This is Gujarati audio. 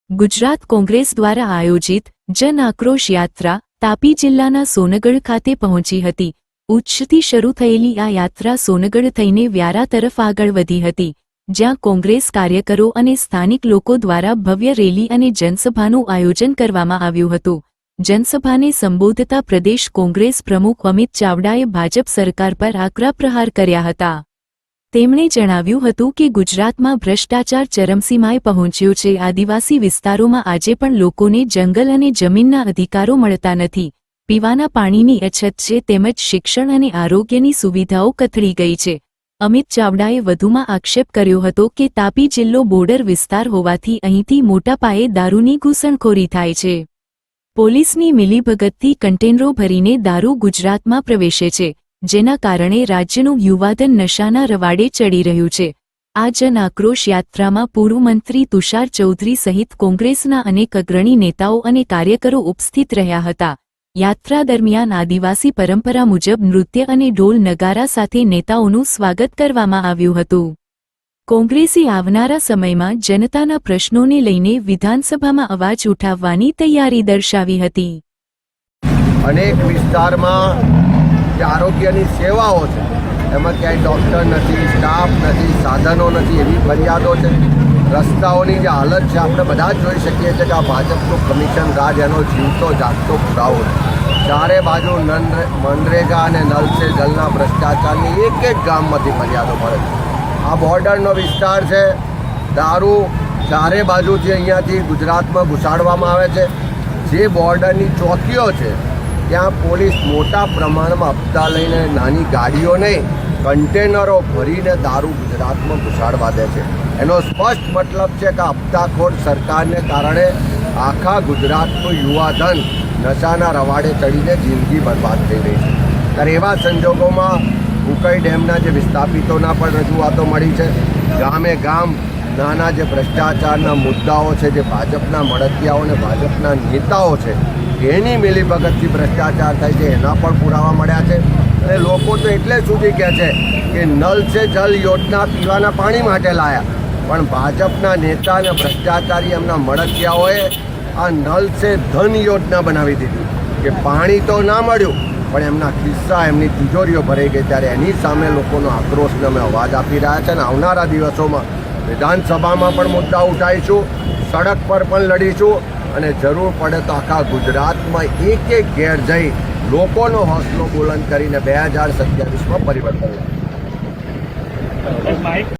ગુજરાત કોંગ્રેસ દ્વારા આયોજિત જન આક્રોશ યાત્રા તાપી જિલ્લાના સોનગઢ ખાતે પહોંચી હતી। ઉચ્ચથી શરૂ થયેલી આ યાત્રા સોનગઢ થઈને વ્યારા તરફ આગળ વધી હતી, જ્યાં કોંગ્રેસ કાર્યકરો અને સ્થાનિક લોકો દ્વારા ભવ્ય રેલી અને જનસભાનું આયોજન કરવામાં આવ્યું હતું। જનસભાને સંબોધતા પ્રદેશ કોંગ્રેસ પ્રમુખ અમિત ચાવડાએ ભાજપ સરકાર પર આકરા પ્રહાર કર્યા હતા। તેમણે જણાવ્યું હતું કે ગુજરાતમાં ભ્રષ્ટાચાર ચરમસીમાએ પહોંચ્યો છે। આદિવાસી વિસ્તારોમાં આજે પણ લોકોને જંગલ અને જમીનના અધિકારો મળતા નથી, પીવાના પાણીની અછત છે તેમજ શિક્ષણ અને આરોગ્યની સુવિધાઓ કથળી ગઈ છે। અમિત ચાવડાએ વધુમાં આક્ષેપ કર્યો હતો કે તાપી જિલ્લો બોર્ડર વિસ્તાર હોવાથી અહીંથી મોટા પાયે દારૂની ઘૂસણખોરી થાય છે। પોલીસની મિલીભગતથી કન્ટેનરો ભરીને દારૂ ગુજરાતમાં પ્રવેશે છે, જેના કારણે રાજ્યનું યુવાધન નશાના રવાડે ચડી રહ્યું છે। આ જન આક્રોશ યાત્રામાં પૂર્વ મંત્રી તુષાર ચૌધરી સહિત કોંગ્રેસના અનેક અગ્રણી નેતાઓ અને કાર્યકરો ઉપસ્થિત રહ્યા હતા। યાત્રા દરમિયાન આદિવાસી પરંપરા મુજબ નૃત્ય અને ઢોલ નગારા સાથે નેતાઓનું સ્વાગત કરવામાં આવ્યું હતું। કોંગ્રેસે આવનારા સમયમાં જનતાના પ્રશ્નોને લઈને વિધાનસભામાં અવાજ ઉઠાવવાની તૈયારી દર્શાવી હતી। અનેક વિસ્તારમાં જે આરોગ્યની સેવાઓ છે એમાં ક્યાંય ડૉક્ટર નથી, સ્ટાફ નથી, સાધનો નથી, એવી ફરિયાદો છે। રસ્તાઓની જે હાલત છે આપણે બધા જ જોઈ શકીએ છીએ કે આ ભાજપનું કમિશન રાજ એનો જીવતો જાગતો પુરાવો છે। ચારે બાજુ મનરેગા અને નલ સે જલના ભ્રષ્ટાચારની એક ગામમાંથી ફરિયાદો મળે છે। આ બોર્ડરનો વિસ્તાર છે, દારૂ ચારે બાજુથી અહીંયાથી ગુજરાતમાં ઘુસાડવામાં આવે છે। જે બોર્ડરની ચોકીઓ છે ત્યાં પોલીસ મોટા પ્રમાણમાં હપ્તા લઈને નાની ગાડીઓ નહીં કન્ટેનરો ભરીને દારૂ ગુજરાતમાં ઘુસાડવા દે છે। એનો સ્પષ્ટ મતલબ છે કે હપ્તાખોર સરકારને કારણે આખા ગુજરાતનું યુવાધન નશાના રવાડે ચડીને જિંદગી બરબાદ થઈ રહી છે। ત્યારે એવા સંજોગોમાં ઉકાઈ ડેમના જે વિસ્થાપિતોના પણ રજૂઆતો મળી છે। ગામે ગામ નાના જે ભ્રષ્ટાચારના મુદ્દાઓ છે, જે ભાજપના મળતિયાઓ અને ભાજપના નેતાઓ છે એની મિલીભગતથી ભ્રષ્ટાચાર થાય છે એના પણ પુરાવા મળ્યા છે। અને લોકો તો એટલે સુધી કહે છે કે નલ સે જલ યોજના પીવાના પાણી માટે લાયા, પણ ભાજપના નેતા અને ભ્રષ્ટાચારી એમના મળતિયાઓએ આ નલ સે ધન યોજના બનાવી દીધી કે પાણી તો ના મળ્યું પણ એમના ખિસ્સા, એમની તિજોરીઓ ભરાઈ ગઈ। ત્યારે એની સામે લોકોનો આક્રોશને અમે અવાજ આપી રહ્યા છે અને આવનારા દિવસોમાં વિધાનસભામાં પણ મુદ્દા ઉઠાવીશું, સડક પર પણ લડીશું અને જરૂર પડે તો આખા ગુજરાતમાં એક ઘેર જઈ લોકોનો હોંસલો બુલંદ કરીને 2027માં પરિવર્તન લાવીશું।